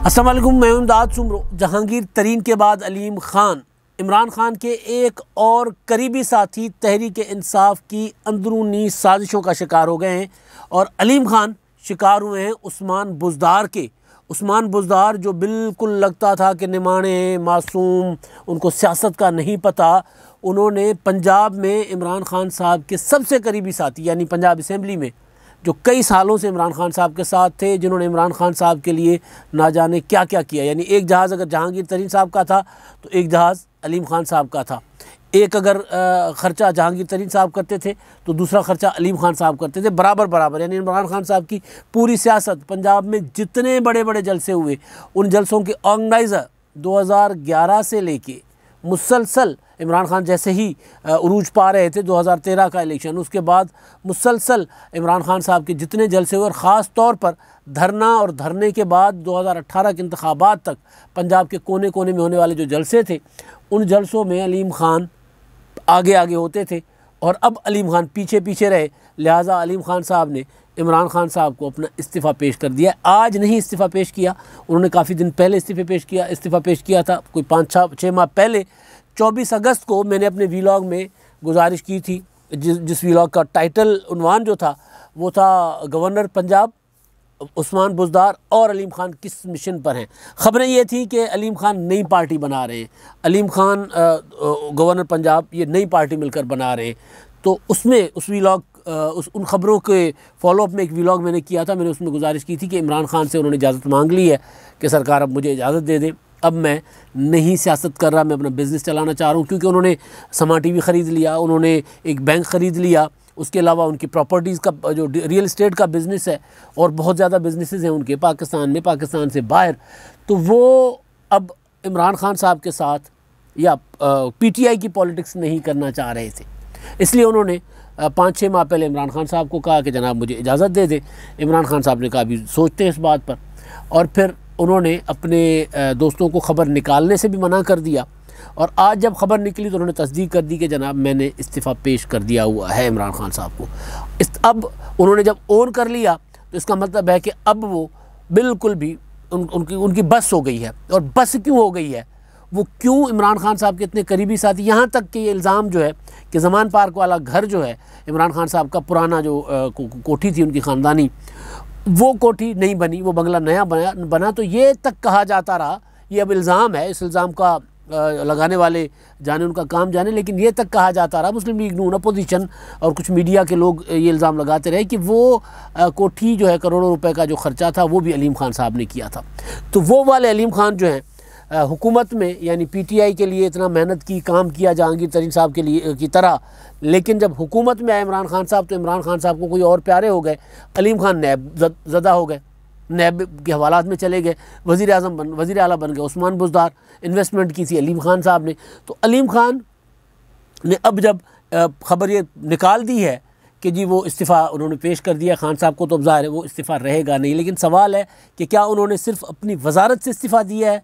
अस्सलाम वालेकुम, मैं इमदाद सुमरो। जहांगीर तरीन के बाद अलीम खान इमरान खान के एक और करीबी साथी तहरीक इंसाफ की अंदरूनी साजिशों का शिकार हो गए हैं और अलीम खान शिकार हुए हैं उस्मान बुज़दार के। उस्मान बुज़दार जो बिल्कुल लगता था कि निमाने मासूम, उनको सियासत का नहीं पता, उन्होंने पंजाब में इमरान खान साहब के सबसे करीबी साथी यानी पंजाब असम्बली में जो कई सालों से इमरान खान साहब के साथ थे, जिन्होंने इमरान खान साहब के लिए ना जाने क्या क्या किया। यानी एक जहाज़ अगर जहांगीर तरीन साहब का था तो एक जहाज़ अलीम खान साहब का था। एक अगर ख़र्चा जहांगीर तरीन साहब करते थे तो दूसरा ख़र्चा अलीम खान साहब करते थे, बराबर बराबर। यानी इमरान खान साहब की पूरी सियासत, पंजाब में जितने बड़े बड़े जलसे हुए उन जलसों के ऑर्गेनाइज़र 2011 से लेके मुसलसल इमरान खान जैसे ही उरूज पा रहे थे 2013 का इलेक्शन, उसके बाद मुसलसल इमरान खान साहब के जितने जलसे हुए और ख़ास तौर पर धरना और धरने के बाद 2018 के इंतखाबात तक पंजाब के कोने कोने में होने वाले जो जलसे थे, उन जलसों में अलीम खान आगे आगे होते थे और अब अलीम खान पीछे पीछे रहे। लिहाजा अलीम खान साहब ने इमरान खान साहब को अपना इस्तीफ़ा पेश कर दिया। आज नहीं इस्तीफ़ा पेश किया, उन्होंने काफ़ी दिन पहले इस्तीफ़ा पेश किया था, कोई 5-6 माह पहले। 24 अगस्त को मैंने अपने वीलॉग में गुजारिश की थी, जिस वीलॉग का टाइटल उन्वान जो था वो था गवर्नर पंजाब उस्मान बुज़दार और अलीम खान किस मिशन पर हैं। ख़बरें ये थी कि अलीम खान नई पार्टी बना रहे हैं, अलीम खान गवर्नर पंजाब ये नई पार्टी मिलकर बना रहे हैं। तो उसमें उस वीलॉग उन ख़बरों के फॉलोअप में एक वीलॉग मैंने किया था। मैंने उसमें गुजारिश की थी कि इमरान खान से उन्होंने इजाज़त मांग ली है कि सरकार अब मुझे इजाज़त दे दें, अब मैं नहीं सियासत कर रहा, मैं अपना बिज़नेस चलाना चाह रहा हूँ। क्योंकि उन्होंने समा टीवी ख़रीद लिया, उन्होंने एक बैंक ख़रीद लिया, उसके अलावा उनकी प्रॉपर्टीज़ का जो रियल इस्टेट का बिज़नेस है और बहुत ज़्यादा बिजनेसेस हैं उनके पाकिस्तान में, पाकिस्तान से बाहर। तो वो अब इमरान खान साहब के साथ या PTI की पॉलिटिक्स नहीं करना चाह रहे थे, इसलिए उन्होंने 5-6 माह पहले इमरान खान साहब को कहा कि जनाब मुझे इजाज़त दे दें। इमरान खान साहब ने कहा अभी सोचते हैं इस बात पर, और फिर उन्होंने अपने दोस्तों को ख़बर निकालने से भी मना कर दिया। और आज जब ख़बर निकली तो उन्होंने तस्दीक कर दी कि जनाब मैंने इस्तीफ़ा पेश कर दिया हुआ है इमरान खान साहब को। अब उन्होंने जब ओन कर लिया तो इसका मतलब है कि अब वो बिल्कुल भी उनकी बस हो गई है। और बस क्यों हो गई है, वो क्यों इमरान खान साहब के इतने करीबी साथी, यहाँ तक कि ये इल्ज़ाम जो है कि ज़मान पार्क वाला घर जो है इमरान खान साहब का पुराना जो कोठी थी उनकी ख़ानदानी, वो कोठी नहीं बनी, वो बंगला नया बना। तो ये तक कहा जाता रहा, ये अब इल्ज़ाम है, इस इल्ज़ाम का लगाने वाले जाने उनका काम जाने, लेकिन ये तक कहा जाता रहा, मुस्लिम लीग नून, अपोजिशन और कुछ मीडिया के लोग ये इल्ज़ाम लगाते रहे कि वो कोठी जो है करोड़ों रुपए का जो ख़र्चा था वो भी अलीम खान साहब ने किया था। तो वो वाले अलीम खान जो हैं हुकूमत में यानी PTI के लिए इतना मेहनत की, काम किया जहांगीर तरीन साहब के लिए की तरह, लेकिन जब हुकूमत में आए इमरान खान साहब तो इमरान खान साहब को कोई और प्यारे हो गए, अलीम खान नैब ज़दा हो गए, नैब के हवालात में चले गए, वज़ीर आला बन गए। उस्मान बुज़दार इन्वेस्टमेंट की थी अलीम खान साहब ने। तो अलीम खान ने अब जब ख़बर ये निकाल दी है कि जी वो इस्तीफ़ा उन्होंने पेश कर दिया खान साहब को, तो अब ज़ाहिर है वो इस्तीफ़ा रहेगा नहीं। लेकिन सवाल है कि क्या उन्होंने सिर्फ अपनी वजारत से इस्तीफ़ा दिया है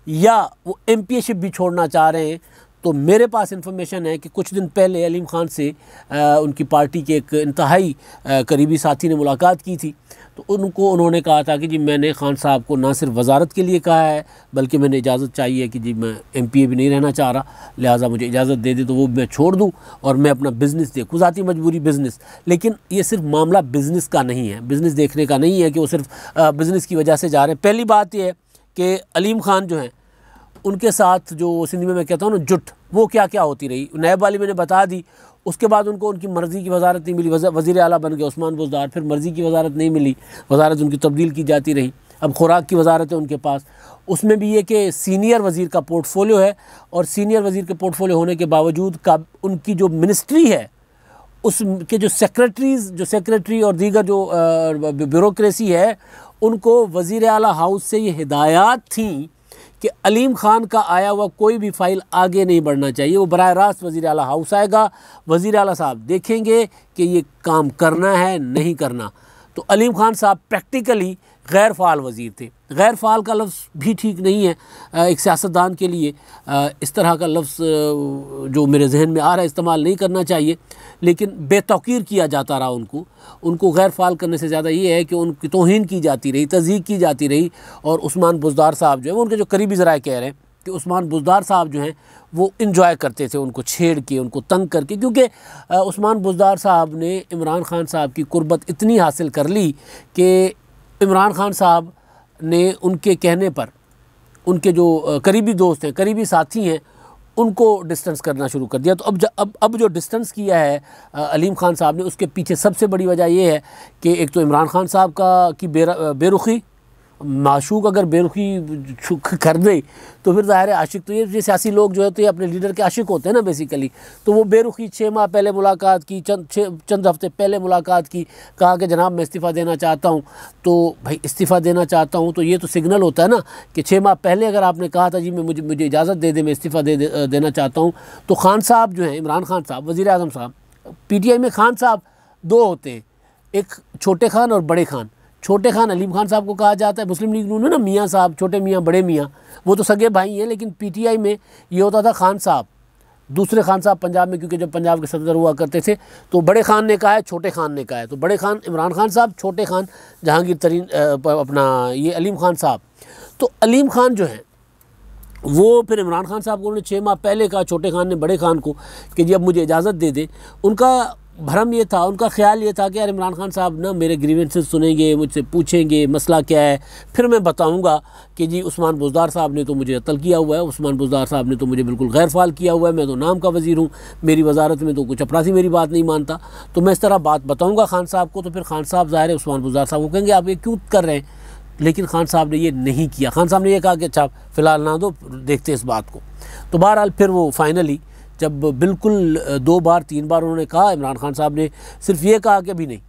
या वो MPA-शिप भी छोड़ना चाह रहे हैं। तो मेरे पास इन्फॉर्मेशन है कि कुछ दिन पहले अलीम खान से उनकी पार्टी के एक इंतहाई करीबी साथी ने मुलाकात की थी। तो उन्होंने कहा था कि जी मैंने खान साहब को ना सिर्फ वजारत के लिए कहा है बल्कि मैंने इजाज़त चाहिए कि जी मैं MPA भी नहीं रहना चाह रहा, लिहाजा मुझे इजाज़त दे दे तो वो मैं छोड़ दूँ और मैं अपना बिज़नेस देखूँ, ज़ाती मजबूरी बिज़नेस। लेकिन ये सिर्फ मामला बिज़नेस का नहीं है, बिज़नेस देखने का नहीं है कि वो सिर्फ बिज़नेस की वजह से जा रहे हैं। पहली बात यह है कि अलीम खान जो हैं उनके साथ जो सिंधी में मैं कहता हूँ ना जुट, वो क्या क्या होती रही, नैब वाली मैंने बता दी। उसके बाद उनको उनकी मर्ज़ी की वजारत नहीं मिली, वज़ीर आला बन गए उस्मान बुज़दार, फिर मर्ज़ी की वजारत नहीं मिली, वजारत उनकी तब्दील की जाती रही। अब खुराक की वजारत है उनके पास, उसमें भी ये कि सीनियर वज़ीर का पोर्टफोलियो है और सीनियर वज़ीर के पोर्टफोलियो होने के बावजूद उनकी जो मिनिस्ट्री है उसके जो सेक्रेटरी और दीगर जो ब्यूरोक्रेसी है, उनको वज़ीर आला हाउस से ये हिदायत थी कि अलीम खान का आया हुआ कोई भी फ़ाइल आगे नहीं बढ़ना चाहिए। वो बराह रास्त वज़ीर आला हाउस आएगा, वज़ीर आला साहब देखेंगे कि ये काम करना है नहीं करना। तो अलीम खान साहब प्रैक्टिकली गैर फ़ाल वज़ीर थे। गैर फ़ाल का लफ्ज़ भी ठीक नहीं है एक सियासतदान के लिए, इस तरह का लफ्ज़ जो मेरे जहन में आ रहा है इस्तेमाल नहीं करना चाहिए, लेकिन बेतौकीर किया जाता रहा उनको गैर फ़ाल करने से ज़्यादा ये है कि उनकी तौहीन की जाती रही, तज़यीक़ की जाती रही। और उस्मान बुज़दार साहब जो है, उनके जो करीबी ज़राए कह रहे हैं कि उस्मान बुज़दार साहब जो हैं वो इन्जॉय करते थे उनको छेड़ के, उनको तंग करके, क्योंकि उस्मान बुज़दार साहब ने इमरान खान साहब की कुर्बत इतनी हासिल कर ली कि इमरान खान साहब ने उनके कहने पर उनके जो करीबी दोस्त हैं, करीबी साथी हैं, उनको डिस्टेंस करना शुरू कर दिया। तो अब जो डिस्टेंस किया है अलीम खान साहब ने, उसके पीछे सबसे बड़ी वजह ये है कि एक तो इमरान खान साहब की बेरुखी, माशूक अगर बेरुखी कर दे तो फिर ज़ाहिर है आशिक तो ये सियासी लोग जो है तो ये अपने लीडर के आशिक होते हैं ना बेसिकली। तो वो बेरुखी 6 माह पहले मुलाकात की, चंद हफ्ते पहले मुलाकात की, कहा कि जनाब मैं इस्तीफ़ा देना चाहता हूँ। तो भाई इस्तीफ़ा देना चाहता हूँ तो ये तो सिग्नल होता है ना कि 6 माह पहले अगर आपने कहा था जी मुझे इजाज़त दे दे, मैं इस्तीफ़ा देना चाहता हूँ। तो खान साहब जो हैं, इमरान खान साहब वज़ीर आज़म साहब, PTI में खान साहब 2 होते हैं, एक छोटे खान और बड़े खान। छोटे खान अलीम खान साहब को कहा जाता है, मुस्लिम लीग नून में ना मियाँ साहब, छोटे मियाँ बड़े मियाँ, वो तो सगे भाई हैं, लेकिन PTI में ये होता था खान साहब, दूसरे खान साहब पंजाब में, क्योंकि जब पंजाब के सदर हुआ करते थे तो बड़े खान ने कहा है, छोटे खान ने कहा है। तो बड़े खान इमरान खान साहब, छोटे खान जहांगीर तरीन अपना ये अलीम खान साहब। तो अलीम खान जो हैं वो फिर इमरान खान साहब को उन्होंने 6 माह पहले कहा, छोटे खान ने बड़े खान को, कि जी अब मुझे इजाज़त दे दें। उनका भरम ये था, उनका ख्याल ये था कि यार इमरान खान साहब ना मेरे ग्रीवेंसेस सुनेंगे, मुझसे पूछेंगे मसला क्या है, फिर मैं बताऊंगा कि जी उस्मान बुज़दार साहब ने तो मुझे अतल किया हुआ है, उस्मान बुज़दार साहब ने तो मुझे बिल्कुल गैर फ़ाल किया हुआ है, मैं तो नाम का वज़ीर हूँ, मेरी वजारत में तो कुछ चपरासी मेरी बात नहीं मानता। तो मैं इस तरह बात बताऊँगा खान साहब को। तो फिर खान साहब ज़ाहिर है उस्मान बुज़दार साहब को कहेंगे आप ये क्यों कर रहे हैं, लेकिन खान साहब ने ये नहीं किया। खान साहब ने ये कहा कि अच्छा फ़िलहाल ना दो, देखते इस बात को। तो बहरहाल फिर वो फाइनली जब बिल्कुल 2 बार 3 बार उन्होंने कहा, इमरान खान साहब ने सिर्फ ये कहा कि अभी नहीं,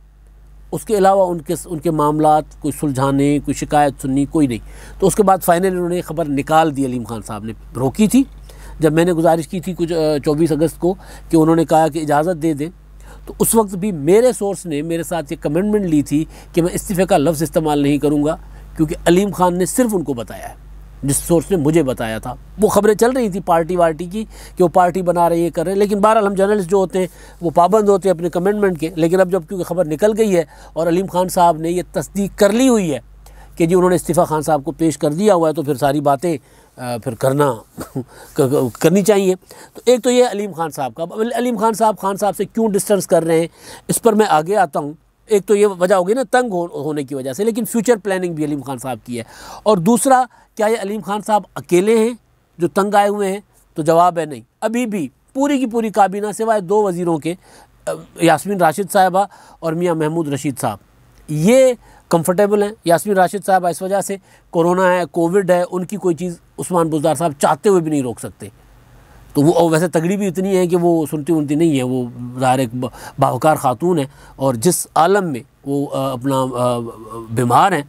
उसके अलावा उनके मामलात कोई सुलझाने, कोई शिकायत सुननी कोई नहीं। तो उसके बाद फाइनली उन्होंने खबर निकाल दी, अलीम खान साहब ने रोकी थी। जब मैंने गुजारिश की थी कुछ 24 अगस्त को कि उन्होंने कहा कि इजाज़त दे दें, तो उस वक्त भी मेरे सोर्स ने मेरे साथ ये कमिटमेंट ली थी कि मैं इस्तीफ़े का लफ्ज़ इस्तेमाल नहीं करूँगा, क्योंकि अलीम खान ने सिर्फ उनको बताया है, जिस सोर्स ने मुझे बताया था। वो खबरें चल रही थी पार्टी वार्टी की कि वो पार्टी बना रहे, ये कर रहे हैं, लेकिन बहरहाल हम जर्नलिस्ट जो होते हैं वो पाबंद होते हैं अपने कमिटमेंट के। लेकिन अब जब क्योंकि खबर निकल गई है और अलीम खान साहब ने ये तस्दीक कर ली हुई है कि जी उन्होंने इस्तीफ़ा खान साहब को पेश कर दिया हुआ है, तो फिर सारी बातें फिर करनी चाहिए। तो एक तो ये अलीम खान साहब का, अलीम खान साहब से क्यों डिस्टेंस कर रहे हैं इस पर मैं आगे आता हूँ। एक तो ये वजह होगी ना तंग होने की वजह से, लेकिन फ्यूचर प्लानिंग भी अलीम खान साहब की है। और दूसरा, क्या ये अलीम खान साहब अकेले हैं जो तंग आए हुए हैं? तो जवाब है नहीं। अभी भी पूरी की पूरी काबीना सिवाय 2 वज़ीरों के, यास्मीन राशिद साहिबा और मियां महमूद रशीद साहब, ये कंफर्टेबल हैं। यास्मीन राशिद साहिबा इस वजह से, कोरोना है, कोविड है, उनकी कोई चीज़ उस्मान बुज़दार साहब चाहते हुए भी नहीं रोक सकते। तो वो वैसे तगड़ी भी इतनी है कि वो सुनती उनती नहीं है, वो ज़ाहिर एक बावकार ख़ातून है, और जिस आलम में वो अपना बीमार हैं,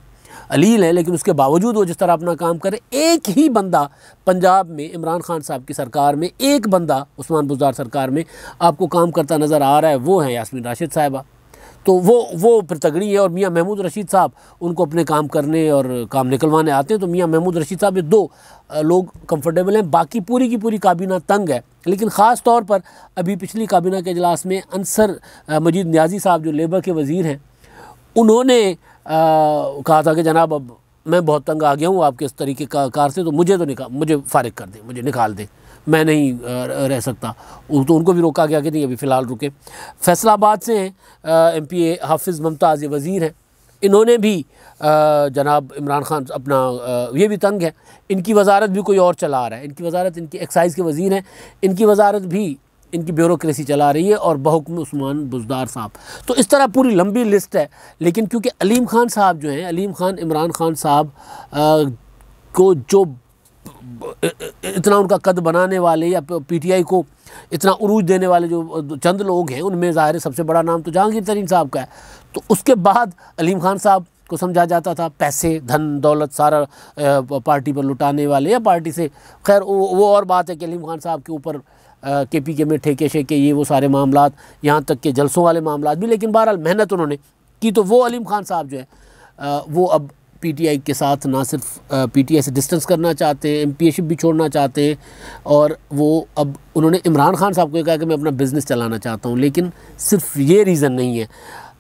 अलील है, लेकिन उसके बावजूद वो जिस तरह अपना काम करे। एक ही बंदा पंजाब में इमरान खान साहब की सरकार में, एक बंदा उस्मान बुज़दार सरकार में आपको काम करता नज़र आ रहा है, वो है यास्मीन राशिद साहिबा। तो वो फिर तगड़ी है। और मियां महमूद रशीद साहब उनको अपने काम करने और काम निकलवाने आते हैं। तो मियां महमूद रशीद साहब ये 2 लोग कंफर्टेबल हैं, बाकी पूरी की पूरी काबीना तंग है। लेकिन ख़ास तौर पर अभी पिछली काबीना के इजलास में अंसर मजीद नियाज़ी साहब जो लेबर के वज़ीर हैं, उन्होंने कहा था कि जनाब अब मैं बहुत तंग आ गया हूँ आपके इस तरीके का कार से, तो मुझे फ़ारिग कर दें, मुझे निकाल दें, मैं नहीं रह सकता। तो उनको भी रोका गया कि नहीं अभी फ़िलहाल रुके। फैसलाबाद से हैं MPA हाफिज़ मुमताज़, ये वज़ीर हैं, इन्होंने भी जनाब इमरान खान अपना ये भी तंग है, इनकी वजारत भी कोई और चला रहा है। इनकी वजारत, इनकी एक्साइज़ के वज़ीर हैं, इनकी वजारत भी इनकी ब्यूरोक्रेसी चला रही है, और बहुक्म उस्मान बुज़दार साहब। तो इस तरह पूरी लंबी लिस्ट है। लेकिन क्योंकि अलीम खान साहब जो हैं, अलीम खान इमरान खान साहब को जो इतना उनका कद बनाने वाले या PTI को इतना उरूज देने वाले जो चंद लोग हैं, उनमें ज़ाहिर सबसे बड़ा नाम तो जहांगीर तरीन साहब का है। तो उसके बाद अलीम खान साहब को समझा जाता था पैसे, धन दौलत सारा पार्टी पर लुटाने वाले, या पार्टी से, खैर वो और बात है कि अलीम खान साहब के ऊपर KPK में ठेके शेके, ये वो सारे मामलात, यहाँ तक के जलसों वाले मामलात भी। लेकिन बहरहाल मेहनत उन्होंने की तो वो अलीम खान साहब जो है वो अब पीटीआई के साथ ना सिर्फ पीटीआई से डिस्टेंस करना चाहते हैं, एमपीएशिप भी छोड़ना चाहते हैं, और वो अब उन्होंने इमरान खान साहब को कहा कि मैं अपना बिज़नेस चलाना चाहता हूँ। लेकिन सिर्फ ये रीज़न नहीं है,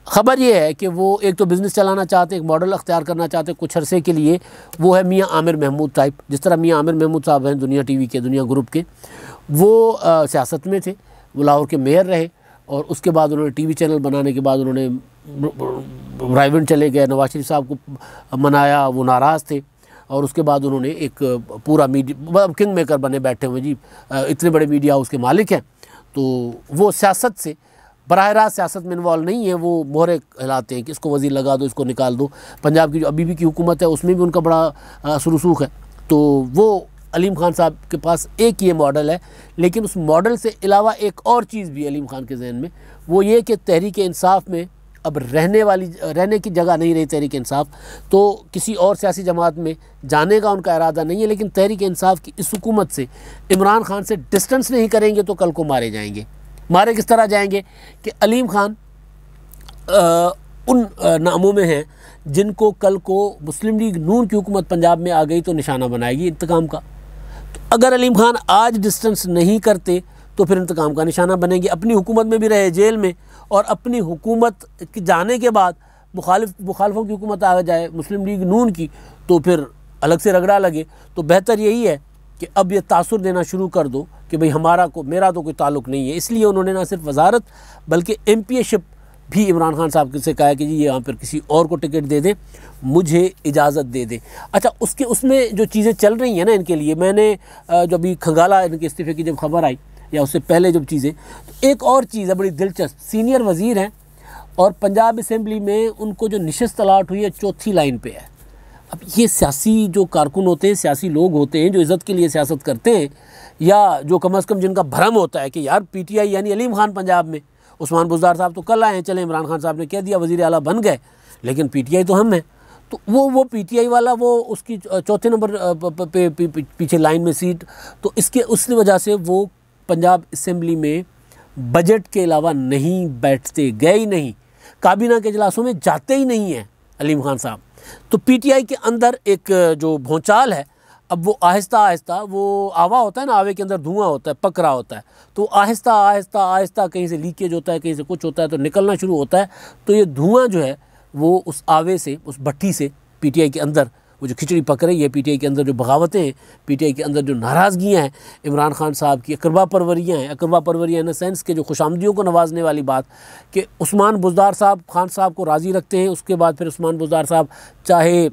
ख़बर ये है कि वो एक तो बिज़नेस चलाना चाहते हैं, एक मॉडल अख्तियार करना चाहते हैं कुछ अरसे के लिए, वो है मियाँ आमिर महमूद टाइप। जिस तरह मियाँ आमिर महमूद साहब हैं दुनिया टीवी के, दुनिया ग्रुप के, वो सियासत में थे, वो लाहौर के मेयर रहे, और उसके बाद उन्होंने टीवी चैनल बनाने के बाद उन्होंने रायवन चले गए, नवाज शरीफ साहब को मनाया, वो नाराज़ थे, और उसके बाद उन्होंने एक पूरा मीडिया किंग मेकर बने बैठे हुए जी, इतने बड़े मीडिया हाउस के मालिक हैं। तो वो सियासत से बराह रास्त सियासत में इन्वॉल्व नहीं है, वो मोहरे हिलाते हैं कि इसको वज़ीर लगा दो, इसको निकाल दो। पंजाब की जो अभी भी की हुकूमत है उसमें भी उनका बड़ा सुरसूख है। तो वो अलीम खान साहब के पास एक ये मॉडल है, लेकिन उस मॉडल से अलावा एक और चीज़ भी अलीम खान के जहन में, वो ये कि तहरीक इंसाफ में अब रहने की जगह नहीं रही तहरीक इंसाफ, तो किसी और सियासी जमात में जाने का उनका इरादा नहीं है। लेकिन तहरीक इंसाफ की इस हुकूमत से इमरान खान से डिस्टेंस नहीं करेंगे तो कल को मारे जाएंगे। मारे किस तरह जाएंगे कि अलीम खान उन नामों में हैं जिनको कल को मुस्लिम लीग नून की हुकूमत पंजाब में आ गई तो निशाना बनाएगी इंतकाम का। तो अगर अलीम खान आज डिस्टेंस नहीं करते तो फिर इंतकाम का निशाना बनेंगे, अपनी हुकूमत में भी रहे जेल में, और अपनी हुकूमत के जाने के बाद मुखालफों की हुकूमत आ जाए मुस्लिम लीग नून की, तो फिर अलग से रगड़ा लगे। तो बेहतर यही है कि अब ये तासुर देना शुरू कर दो कि भाई मेरा तो कोई ताल्लुक़ नहीं है। इसलिए उन्होंने ना सिर्फ वजारत बल्कि एमपीएशिप भी इमरान खान साहब से कहा कि जी यहाँ पर किसी और को टिकट दे दें, मुझे इजाज़त दे दें। अच्छा, उसमें जो चीज़ें चल रही हैं ना इनके लिए, मैंने जब अभी खंगाला इनके इस्तीफ़े की जब खबर आई या उससे पहले जब चीज़ें, तो एक और चीज़ है बड़ी दिलचस्प, सीनियर वज़ीर हैं और पंजाब असम्बली में उनको जो नशिस्त अलाट हुई है चौथी लाइन पे है। अब ये सियासी जो कारकुन होते हैं, सियासी लोग होते हैं जो इज़्ज़त के लिए सियासत करते हैं, या जो कम अज़ कम जिनका भ्रम होता है कि यार पीटीआई यानी अलीम खान पंजाब में, उस्मान बुज़दार साहब तो कल आए हैं, चले इमरान खान साहब ने कह दिया वज़ीर आला बन गए, लेकिन पीटीआई तो हम हैं। तो वो पीटीआई वाला वो उसकी चौथे नंबर पीछे लाइन में सीट, तो उस वजह से वो पंजाब असम्बली में बजट के अलावा नहीं बैठते, गए ही नहीं, काबीना के इजलासों में जाते ही नहीं हैं अलीम खान साहब। तो पीटीआई के अंदर एक जो भौचाल है, अब वो आहिस्ता आहिस्ता, वो आवा होता है ना, आवे के अंदर धुआं होता है, पक रहा होता है, तो आहिस्ता आहिस्ता आहिस्ता कहीं से लीकेज होता है, कहीं से कुछ होता है तो निकलना शुरू होता है। तो ये धुआं जो है वो उस आवे से, उस भट्टी से, पीटीआई के अंदर वो जो खिचड़ी पक रही है, पीटीआई के अंदर जो बगावतें हैं, पीटीआई के अंदर जो नाराज़गियाँ हैं, इमरान खान साहब की अकरबा परवरियाँ हैं, अकरबा परवरियाँ इन द सेंस के जो खुशामदियों को नवाजने वाली बात कि उस्मान बुज़दार साहब खान साहब को राज़ी रखते हैं, उसके बाद फिर उस्मान बुज़दार साहब चाहे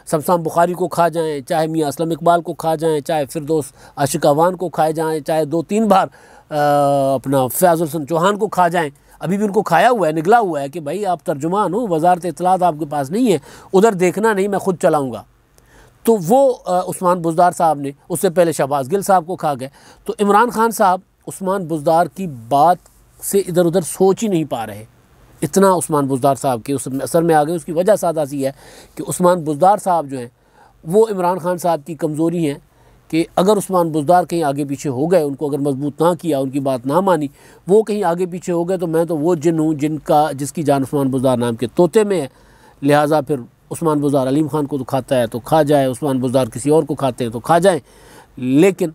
शमशान बुखारी को खा जाएं, चाहे मियाँ असलम इकबाल को खा जाएं, चाहे फिरदौस आशिक अवान को खाए जाएं, चाहे 2-3 बार अपना फयाज़ुल हसन चौहान को खा जाएं, अभी भी उनको खाया हुआ है, निगला हुआ है कि भाई आप तर्जुमान हो, वजारत इत्तलात आपके पास नहीं है, उधर देखना नहीं, मैं खुद चलाऊँगा। तो वो उस्मान बुज़दार साहब ने, उससे पहले शहबाज गिल साहब को खा गए। तो इमरान खान साहब उस्मान बुज़दार की बात से इधर उधर सोच ही नहीं पा रहे, इतना उस्मान बुज़दार साहब के उस असर में आ गए। उसकी वजह सादा सी है कि उस्मान बुज़दार साहब जो हैं वो इमरान खान साहब की कमज़ोरी हैं कि अगर उस्मान बुज़दार कहीं आगे पीछे हो गए, उनको अगर मजबूत ना किया, उनकी बात ना मानी, वो कहीं आगे पीछे हो गए, तो मैं तो वो जिन हूँ जिसकी जान उस्मान बुज़दार नाम के तोते में है। लिहाजा फिर उस्मान बुज़दार अलीम खान को तो खाता है तो खा जाए, उस्मान बुज़दार किसी और को खाते हैं तो खा जाए, लेकिन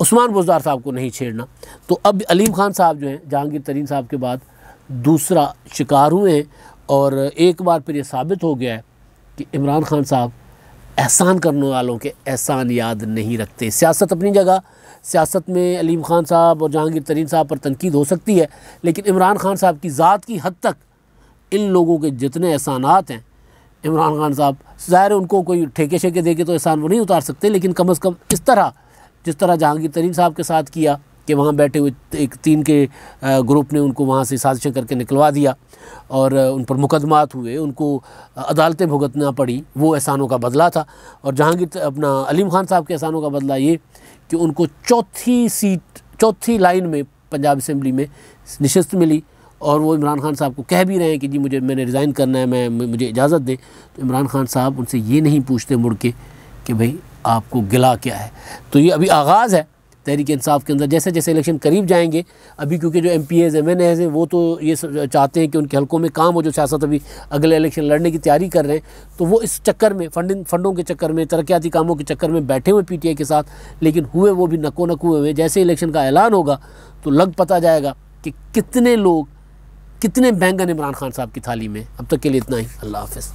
उस्मान बुज़दार साहब को नहीं छेड़ना। तो अब अलीम खान साहब जो हैं जहांगीर तरीन साहब के बाद दूसरा शिकार हुए हैं, और एक बार फिर ये साबित हो गया है कि इमरान खान साहब एहसान करने वालों के एहसान याद नहीं रखते। सियासत अपनी जगह, सियासत में अलीम खान साहब और जहांगीर तरीन साहब पर तनकीद हो सकती है, लेकिन इमरान खान साहब की ज़ात की हद तक इन लोगों के जितने एहसानात हैं, इमरान खान साहब ज़ाहिर उनको कोई ठेके शेके दे के तो एहसान वो नहीं उतार सकते, लेकिन कम अज़ कम इस तरह जिस तरह जहांगीर तरीन साहब के साथ किया कि वहाँ बैठे हुए एक 3 के ग्रुप ने उनको वहाँ से साजिशें करके निकलवा दिया और उन पर मुकदमात हुए, उनको अदालतें भुगतना पड़ी, वो एहसानों का बदला था। और जहांगीर अलीम खान साहब के एहसानों का बदला ये कि उनको चौथी लाइन में पंजाब असम्बली में नशिस्त मिली, और वो इमरान खान साहब को कह भी रहे हैं कि जी मैंने रिज़ाइन करना है, मुझे इजाज़त दें। तो इमरान खान साहब उनसे ये नहीं पूछते मुड़ के कि भाई आपको गिला क्या है। तो ये अभी आगाज़ है, तहरीक इंसाफ के अंदर। जैसे जैसे इलेक्शन करीब जाएंगे, अभी क्योंकि जो MPAs MNAs हैं वो तो ये चाहते हैं कि उनके हलकों में काम हो, जो सियासत अभी अगले इलेक्शन लड़ने की तैयारी कर रहे हैं, तो वो इस चक्कर में फंडों के चक्कर में, तरक्याती कामों के चक्कर में बैठे हुए PTI के साथ, लेकिन हुए वो भी नको नक हुए हुए। जैसे इलेक्शन का ऐलान होगा तो लग पता जाएगा कि कितने लोग, कितने बैंगन इमरान खान साहब की थाली में। अब तक के लिए इतना ही। अल्लाह हाफ़िज़।